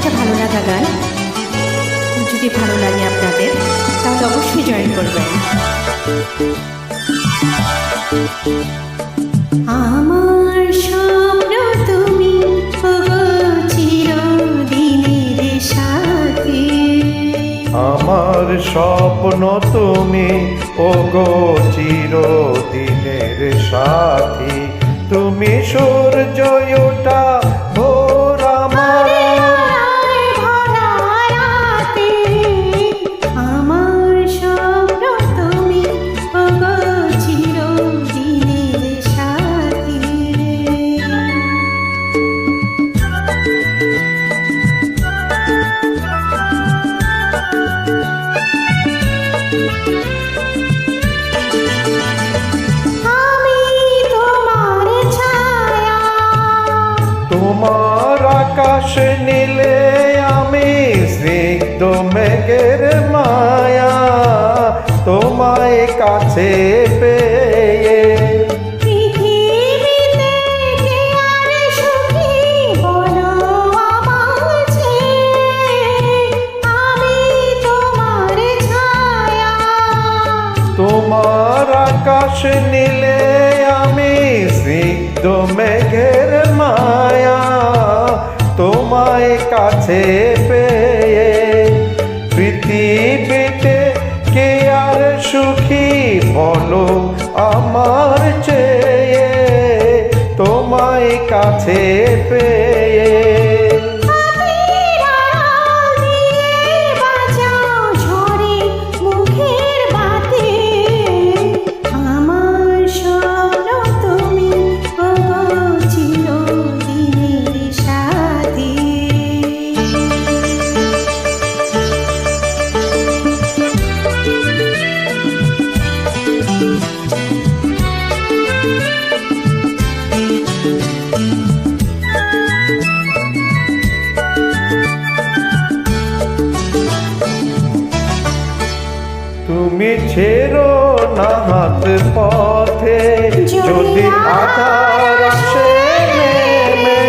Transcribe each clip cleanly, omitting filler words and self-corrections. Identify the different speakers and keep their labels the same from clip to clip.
Speaker 1: একটা ভালো লাগা গান। যদি ভালো লাগে আপনাদের তাহলে অবশ্যই জয়েন করবেন। আমার স্বপ্ন তুমি চিরদিনের সাথী,
Speaker 2: আমার স্বপ্ন তুমি ওগো চিরদিনের সাথী। তুমি সূর্য ওঠা ভোর আমার,
Speaker 1: আমার স্বপ্ন তুমি চিরদিনের সাথী।
Speaker 2: তোমার আকাশ নীলে আমি স্নিগ্ধ মেঘের মায়া, তোমায় কাছে পেয়ে তোমার আকাশ নীলে আমি স্নিগ্ধ মেঘের মায়া, তোমায় কাছে পেয়ে পৃথিবীতে কে আর সুখী বলো আমার চেয়ে, তোমায় কাছে পেয়ে। তুমি ছেড়ো না হাত পথে, যদি আধার আসে নেমে।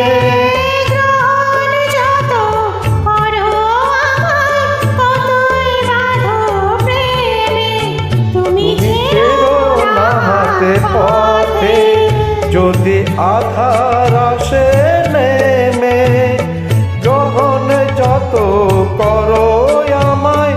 Speaker 2: তুমি ছেড়ো না হাত পথে, যদি আধার আসে নেমে। গ্রহণ যত করো আমায়,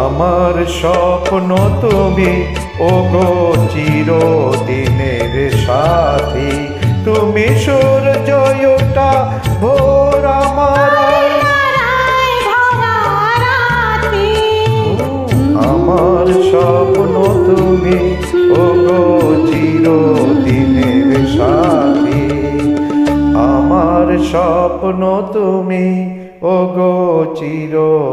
Speaker 2: আমার স্বপ্ন তুমি ওগো চিরদিনের সাথী। তুমি সূর্য ওঠা ভোর আমার, আমার স্বপ্ন তুমি ওগো চিরদিনের সাথী। আমার স্বপ্ন তুমি ওগো চির